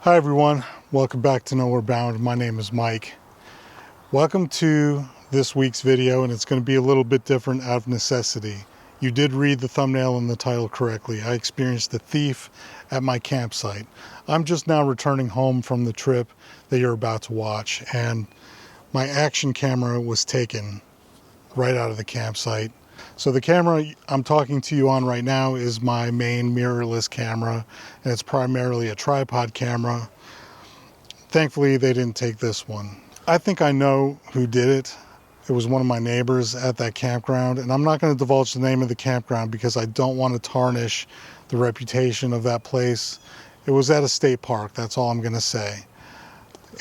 Hi everyone, welcome back to Nowhere Bound. My name is Mike. Welcome to this week's video, and it's going to be a little bit different out of necessity. You did read the thumbnail and the title correctly. I experienced a thief at my campsite. I'm just now returning home from the trip that you're about to watch, and my action camera was taken right out of the campsite. So the camera I'm talking to you on right now is my main mirrorless camera, and it's primarily a tripod camera. Thankfully, they didn't take this one. I think I know who did it. It was one of my neighbors at that campground, and I'm not going to divulge the name of the campground because I don't want to tarnish the reputation of that place. It was at a state park, that's all I'm going to say.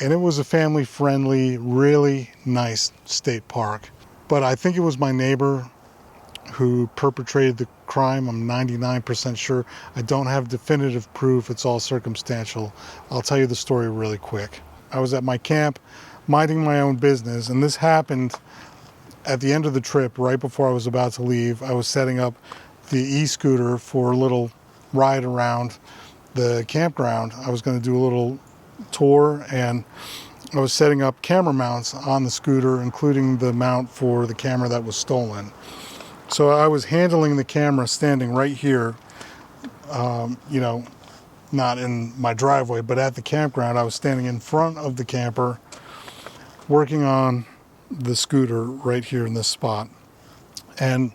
And it was a family-friendly, really nice state park. But I think it was my neighbor who perpetrated the crime. I'm 99% sure. I don't have definitive proof. It's all circumstantial. I'll tell you the story really quick. I was at my camp minding my own business, and this happened at the end of the trip, right before I was about to leave. I was setting up the e-scooter for a little ride around the campground. I was going to do a little tour, and I was setting up camera mounts on the scooter, including the mount for the camera that was stolen. So I was handling the camera standing right here, not in my driveway, but at the campground. I was standing in front of the camper, working on the scooter right here in this spot. And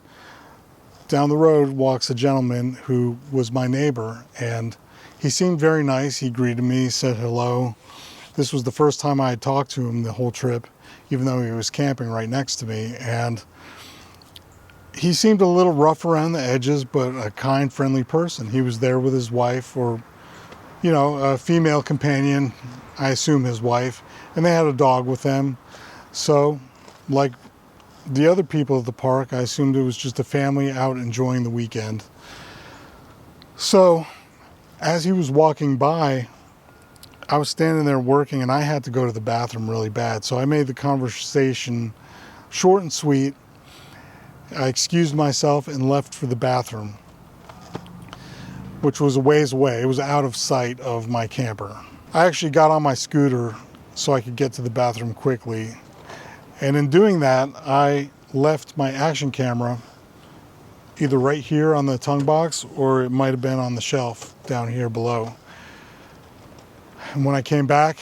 down the road walks a gentleman who was my neighbor, and he seemed very nice. He greeted me, said hello. This was the first time I had talked to him the whole trip, even though he was camping right next to me. And he seemed a little rough around the edges, but a kind, friendly person. He was there with his wife, or, a female companion, I assume his wife, and they had a dog with them. So, like the other people at the park, I assumed it was just a family out enjoying the weekend. So, as he was walking by, I was standing there working, and I had to go to the bathroom really bad. So I made the conversation short and sweet. I excused myself and left for the bathroom, which was a ways away. It was out of sight of my camper. I actually got on my scooter so I could get to the bathroom quickly. And in doing that, I left my action camera either right here on the tongue box, or it might have been on the shelf down here below. And when I came back,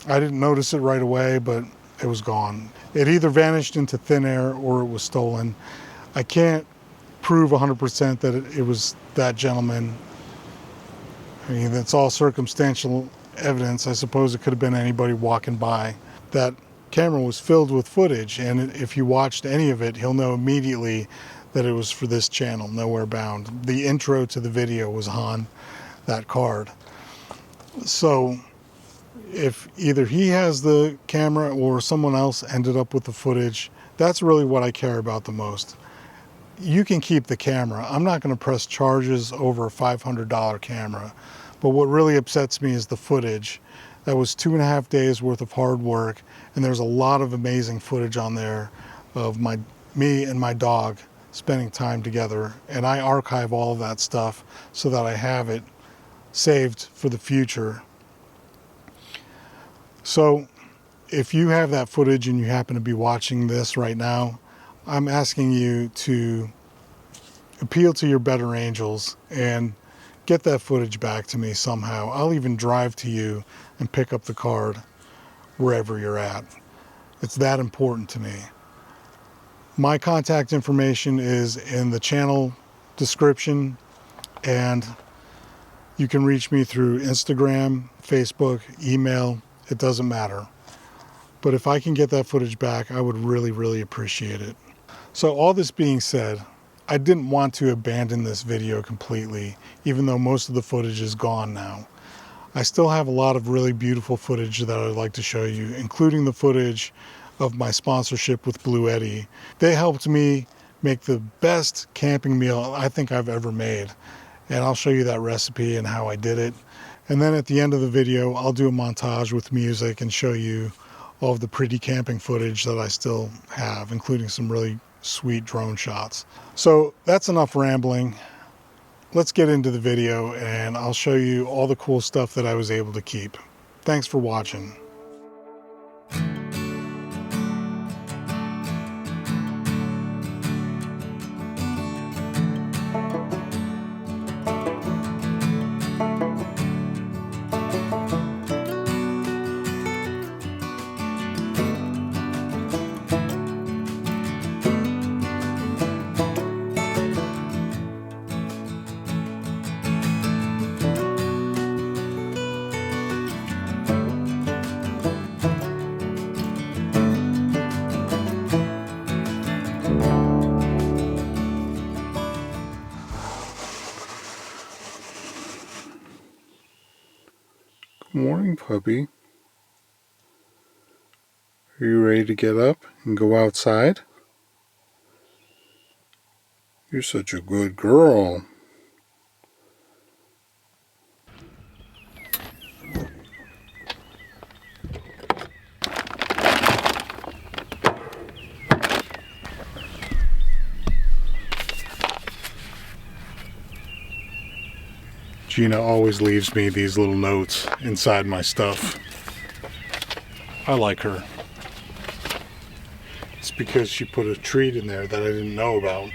I didn't notice it right away, but it was gone. It either vanished into thin air or it was stolen. I can't prove 100% that it was that gentleman. I mean, that's all circumstantial evidence. I suppose it could have been anybody walking by. That camera was filled with footage, and if you watched any of it, he'll know immediately that it was for this channel, Nowhere Bound. The intro to the video was on that card. So if either he has the camera or someone else ended up with the footage, that's really what I care about the most. You can keep the camera. I'm not going to press charges over a $500 camera. But what really upsets me is the footage. That was 2.5 days worth of hard work, and there's a lot of amazing footage on there of me and my dog spending time together. And I archive all of that stuff so that I have it saved for the future. So if you have that footage and you happen to be watching this right now, I'm asking you to appeal to your better angels and get that footage back to me somehow. I'll even drive to you and pick up the card wherever you're at. It's that important to me. My contact information is in the channel description, and you can reach me through Instagram, Facebook, email. It doesn't matter. But if I can get that footage back, I would really, really appreciate it. So all this being said, I didn't want to abandon this video completely, even though most of the footage is gone now. I still have a lot of really beautiful footage that I'd like to show you, including the footage of my sponsorship with Bluetti. They helped me make the best camping meal I think I've ever made. And I'll show you that recipe and how I did it. And then at the end of the video, I'll do a montage with music and show you all of the pretty camping footage that I still have, including some really sweet drone shots. So that's enough rambling. let's get into the video and I'll show you all the cool stuff that I was able to keep. Thanks for watching. Good morning, puppy. Are you ready to get up and go outside? You're such a good girl. Gina always leaves me these little notes inside my stuff. I like her. It's because she put a treat in there that I didn't know about.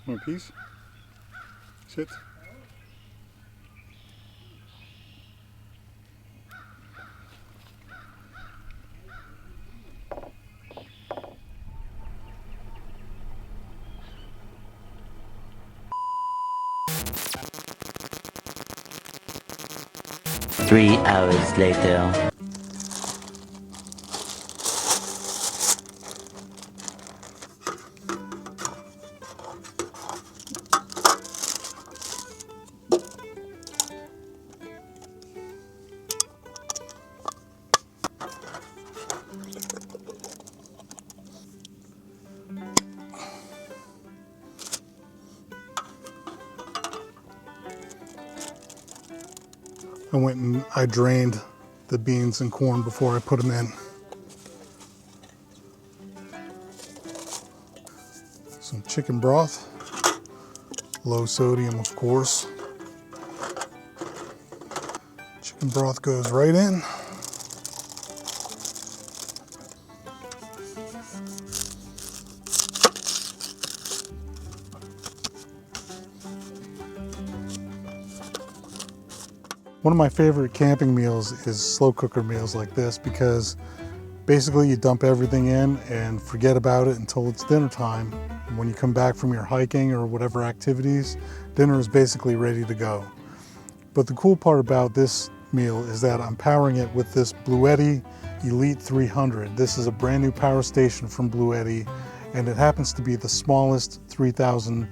Want a piece? Sit. Three hours later. I went and I drained the beans and corn before I put them in. Some chicken broth, low sodium of course. Chicken broth goes right in. One of my favorite camping meals is slow cooker meals like this, because basically you dump everything in and forget about it until it's dinner time. And when you come back from your hiking or whatever activities, dinner is basically ready to go. But the cool part about this meal is that I'm powering it with this Bluetti Elite 300. This is a brand new power station from Bluetti, and it happens to be the smallest 3,000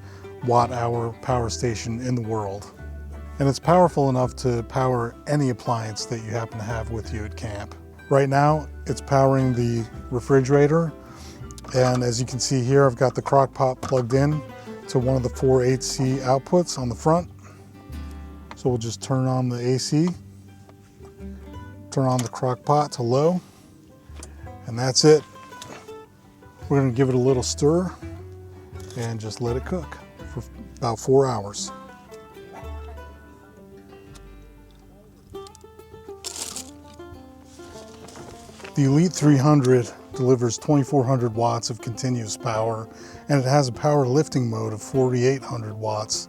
watt hour power station in the world. And it's powerful enough to power any appliance that you happen to have with you at camp. Right now, it's powering the refrigerator, and as you can see here, I've got the crock pot plugged in to one of the 4 HC outputs on the front. So we'll just turn on the AC, turn on the crock pot to low, and that's it. We're gonna give it a little stir and just let it cook for about 4 hours. The Elite 300 delivers 2,400 watts of continuous power, and it has a power lifting mode of 4,800 watts.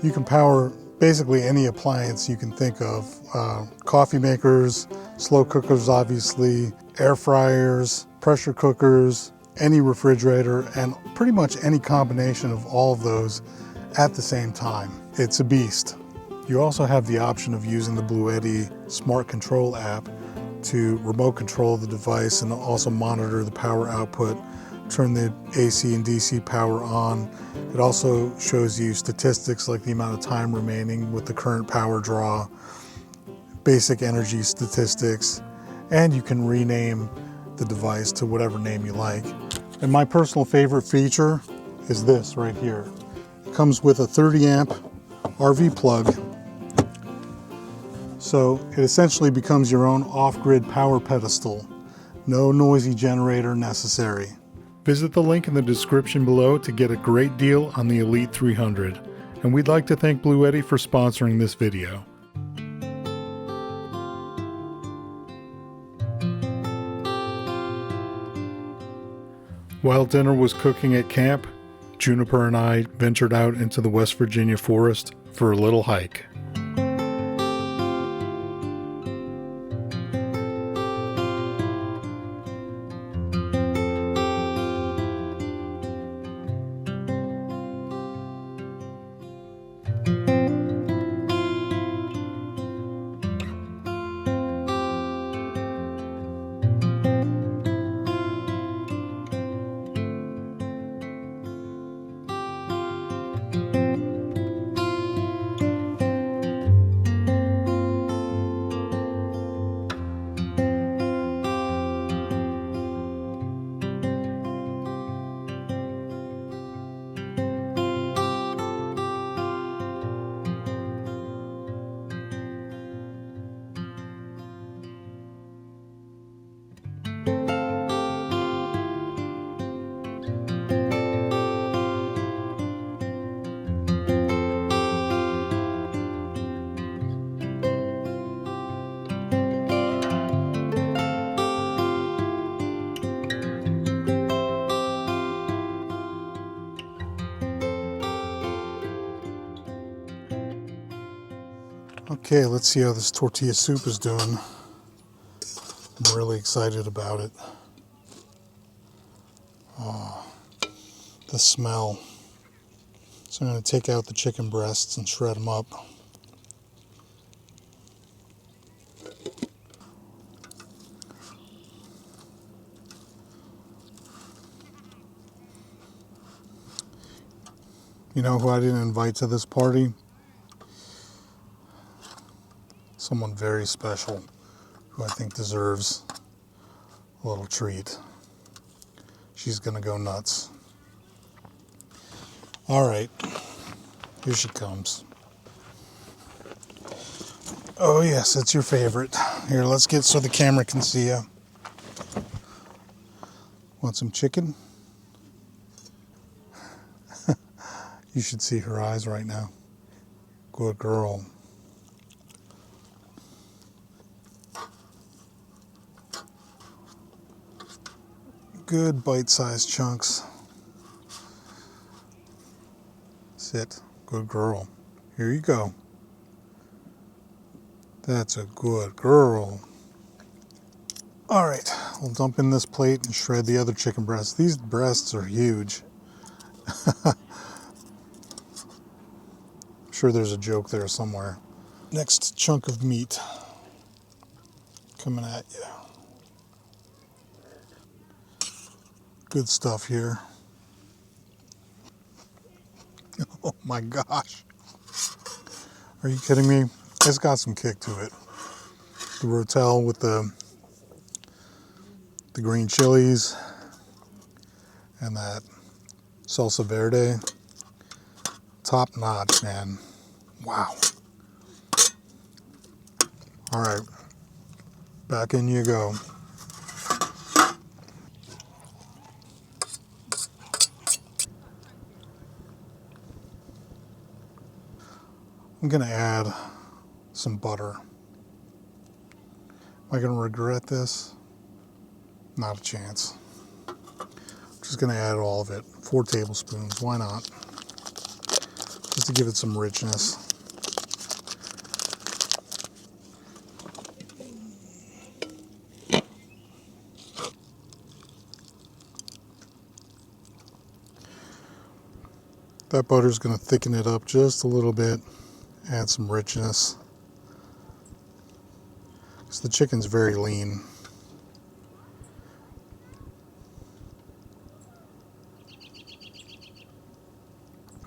You can power basically any appliance you can think of. Coffee makers, slow cookers obviously, air fryers, pressure cookers, any refrigerator, and pretty much any combination of all of those at the same time. It's a beast. You also have the option of using the Bluetti Smart Control app to remote control the device and also monitor the power output, turn the AC and DC power on. It also shows you statistics like the amount of time remaining with the current power draw, basic energy statistics, and you can rename the device to whatever name you like. And my personal favorite feature is this right here. It comes with a 30 amp RV plug. So it essentially becomes your own off-grid power pedestal. No noisy generator necessary. Visit the link in the description below to get a great deal on the Elite 300. And we'd like to thank Bluetti for sponsoring this video. While dinner was cooking at camp, Juniper and I ventured out into the West Virginia forest for a little hike. Okay, let's see how this tortilla soup is doing. I'm really excited about it. Oh, the smell. So I'm going to take out the chicken breasts and shred them up. You know who I didn't invite to this party? Someone very special who I think deserves a little treat. She's gonna go nuts. All right, here she comes. Oh yes, it's your favorite. Here, let's get so the camera can see you. Want some chicken? You should see her eyes right now. Good girl. Good bite-sized chunks. Sit. Good girl. Here you go. That's a good girl. All right, we'll dump in this plate and shred the other chicken breasts. These breasts are huge. I'm sure there's a joke there somewhere. Next chunk of meat coming at you. Good stuff here. Oh my gosh. Are you kidding me? It's got some kick to it. The rotel with the green chilies and that salsa verde. Top notch, man. Wow. All right, back in you go. I'm gonna add some butter. Am I gonna regret this? Not a chance. Just gonna add all of it. 4 tablespoons, why not? Just to give it some richness. That butter's gonna thicken it up just a little bit, add some richness. Because the chicken's very lean.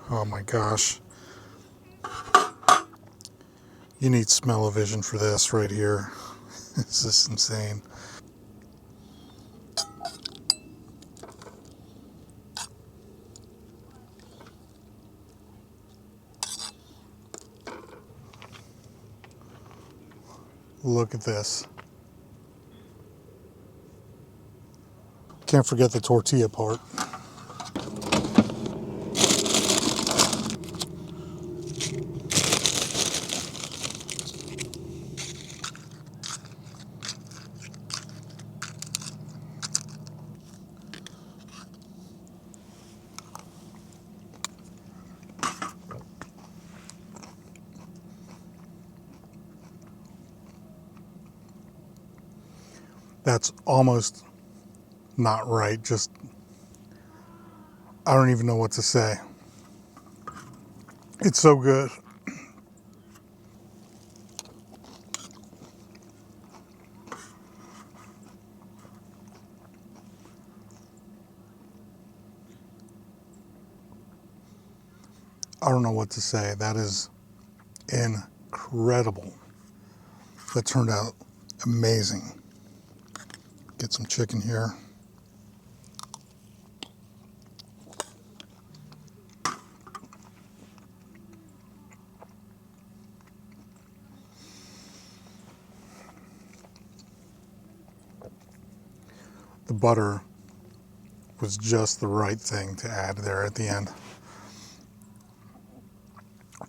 Oh my gosh. You need smell-o-vision for this right here. This is insane. Look at this. Can't forget the tortilla part. That's almost not right. Just, I don't even know what to say. It's so good. I don't know what to say. That is incredible. That turned out amazing. Get some chicken here. The butter was just the right thing to add there at the end.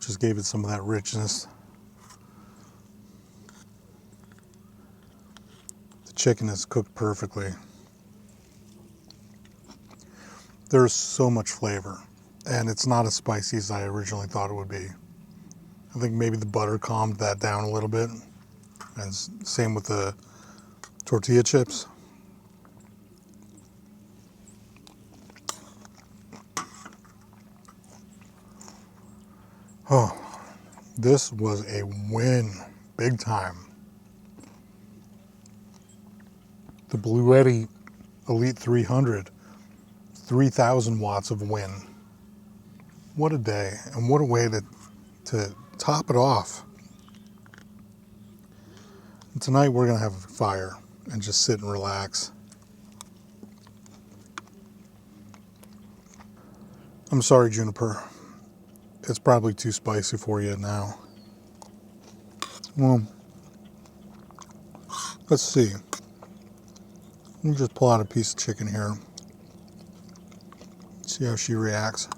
Just gave it some of that richness. The chicken is cooked perfectly. There's so much flavor, and it's not as spicy as I originally thought it would be. I think maybe the butter calmed that down a little bit, and same with the tortilla chips. Oh, this was a win, big time. The Bluetti Elite 300, 3,000 watts of win. What a day, and what a way to top it off. And tonight we're gonna have a fire and just sit and relax. I'm sorry, Juniper. It's probably too spicy for you now. Well, let's see. Let me just pull out a piece of chicken here. See how she reacts.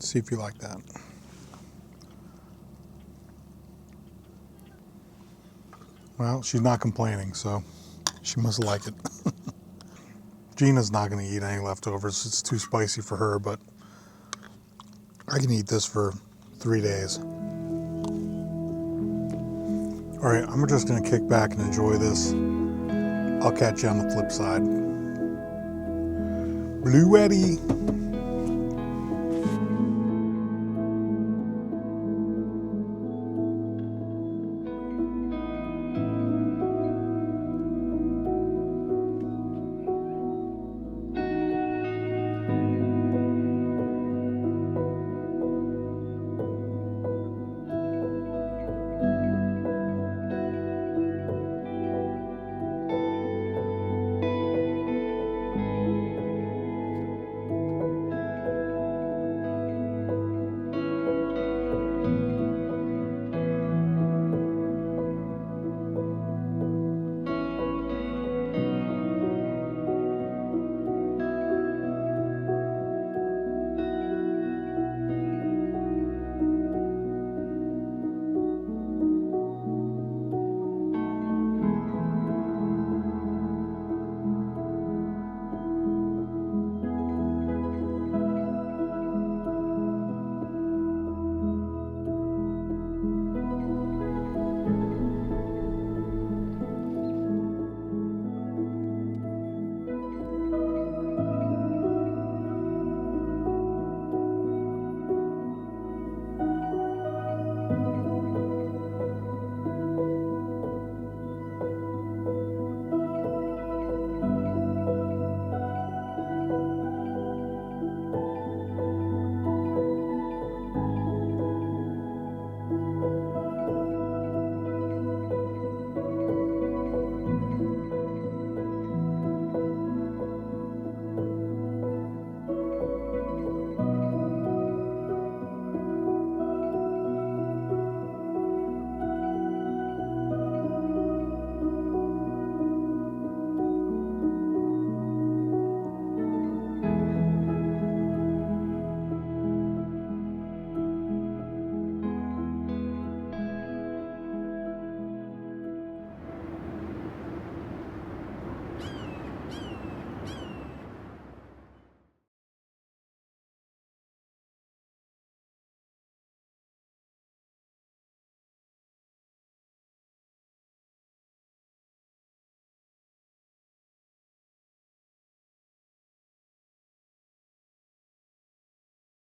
See if you like that. Well, she's not complaining, so she must like it. Gina's not going to eat any leftovers. It's too spicy for her, but I can eat this for 3 days. All right, I'm just going to kick back and enjoy this. I'll catch you on the flip side. Bluetti.